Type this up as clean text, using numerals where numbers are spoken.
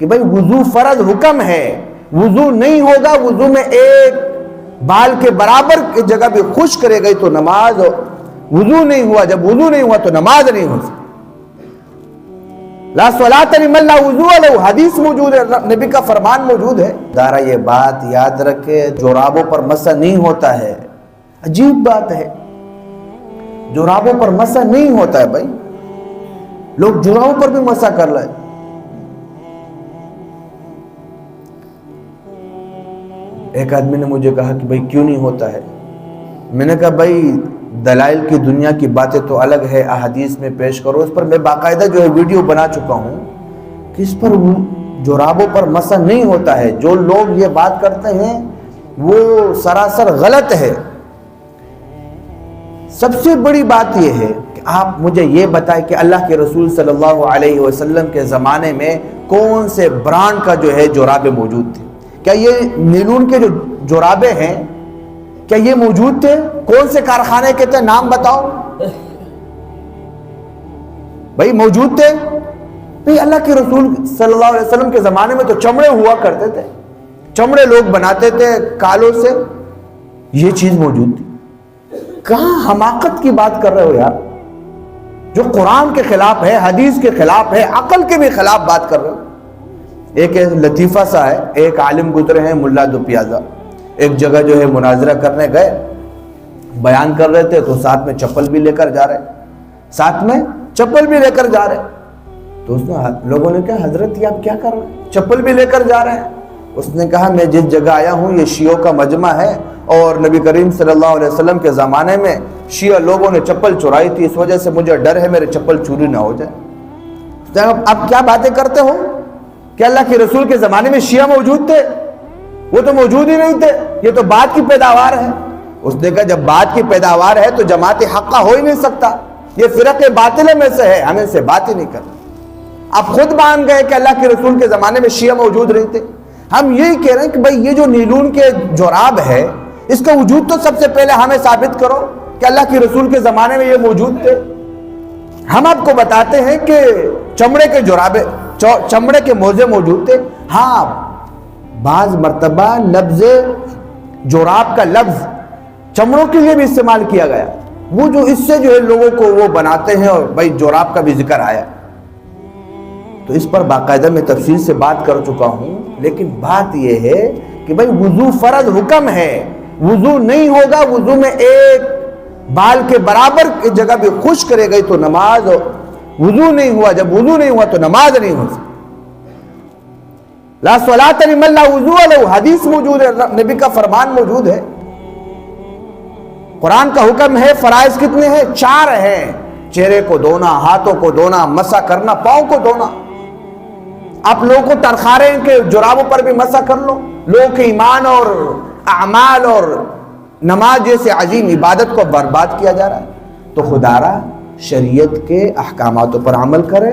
کہ بھئی وضو فرض حکم ہے، وضو نہیں ہوگا، وضو میں ایک بال کے برابر کی جگہ بھی خشک رہ گئی تو نماز، وضو نہیں ہوا، جب وضو نہیں ہوا تو نماز نہیں ہو سکتی۔ لا صلاۃ لمن لا وضو لہ، حدیث موجود ہے، نبی کا فرمان موجود ہے۔ دارہ یہ بات یاد رکھے، جورابوں پر مسح نہیں ہوتا ہے۔ عجیب بات ہے، جورابوں پر مسح نہیں ہوتا ہے بھائی، لوگ جورابوں پر بھی مسح کر لائے۔ ایک آدمی نے مجھے کہا کہ بھائی کیوں نہیں ہوتا ہے؟ میں نے کہا بھائی دلائل کی دنیا کی باتیں تو الگ ہے، احادیث میں پیش کرو، اس پر میں باقاعدہ جو ہے ویڈیو بنا چکا ہوں کہ اس پر جورابوں پر مسح نہیں ہوتا ہے۔ جو لوگ یہ بات کرتے ہیں وہ سراسر غلط ہے۔ سب سے بڑی بات یہ ہے کہ آپ مجھے یہ بتائیں کہ اللہ کے رسول صلی اللہ علیہ وسلم کے زمانے میں کون سے برانڈ کا جو ہے جورابیں موجود تھے؟ کیا یہ نیلون کے جو جورابیں ہیں کیا یہ موجود تھے؟ کون سے کارخانے کے تھے؟ نام بتاؤ بھائی، موجود تھے؟ بھئی اللہ کے رسول صلی اللہ علیہ وسلم کے زمانے میں تو چمڑے ہوا کرتے تھے، چمڑے لوگ بناتے تھے کالوں سے، یہ چیز موجود تھی۔ کہاں حماقت کی بات کر رہے ہو یار، جو قرآن کے خلاف ہے، حدیث کے خلاف ہے، عقل کے بھی خلاف بات کر رہے ہو۔ ایک لطیفہ سا ہے، ایک عالم گزرے ہیں ملا دو پیازا، ایک جگہ جو ہے مناظرہ کرنے گئے، بیان کر رہے تھے تو ساتھ میں چپل بھی لے کر جا رہے، ساتھ میں چپل بھی لے کر جا رہے۔ تو اس نے لوگوں نے کہا حضرت یہ آپ کیا کر رہے ہیں، چپل بھی لے کر جا رہے ہیں؟ اس نے کہا میں جس جگہ آیا ہوں یہ شیعوں کا مجمع ہے، اور نبی کریم صلی اللہ علیہ وسلم کے زمانے میں شیعہ لوگوں نے چپل چرائی تھی، اس وجہ سے مجھے ڈر ہے میرے چپل چوری نہ ہو جائے۔ اب کیا باتیں کرتے ہو کہ اللہ کے رسول کے زمانے میں شیعہ موجود تھے؟ وہ تو موجود ہی نہیں تھے، یہ تو بات کی پیداوار ہے۔ اس نے کہا جب بات کی پیداوار ہے تو جماعت حقہ ہو ہی نہیں سکتا، یہ فرق باطلہ میں سے ہے، ہمیں سے بات ہی نہیں کرنا۔ آپ خود مان گئے کہ اللہ کے رسول کے زمانے میں شیعہ موجود نہیں تھے۔ ہم یہی کہہ رہے ہیں کہ بھئی یہ جو نیلون کے جوراب ہے اس کا وجود تو سب سے پہلے ہمیں ثابت کرو کہ اللہ کے رسول کے زمانے میں یہ موجود تھے۔ ہم آپ کو بتاتے ہیں کہ چمڑے کے جورابے، چمڑے کے موزے موجود تھے۔ ہاں بعض مرتبہ لفظ جوراب کا لفظ چمڑوں کے لیے بھی استعمال کیا گیا، وہ جو اس سے جو ہے لوگوں کو وہ بناتے ہیں، اور بھائی جوراب کا بھی ذکر آیا تو اس پر باقاعدہ میں تفصیل سے بات کر چکا ہوں۔ لیکن بات یہ ہے کہ بھائی وضو فرض حکم ہے، وضو نہیں ہوگا، وضو میں ایک بال کے برابر کی جگہ بھی خشک رہ گئی تو نماز، وضو نہیں ہوا، جب وضو نہیں ہوا تو نماز نہیں ہو سکتی۔ لا صلاۃ لمن لا وضو لہ، حدیث موجود ہے، نبی کا فرمان موجود ہے۔ قرآن کا حکم ہے، فرائض کتنے ہیں؟ 4 ہیں، چہرے کو دھونا، ہاتھوں کو دھونا، مسح کرنا، پاؤں کو دھونا۔ آپ لوگوں کو ترخا رہے ہیں کہ جرابوں پر بھی مسح کر لو، لوگوں کے ایمان اور اعمال اور نماز جیسے عظیم عبادت کو برباد کیا جا رہا ہے۔ تو خدا را شریعت کے احکامات پر عمل کریں۔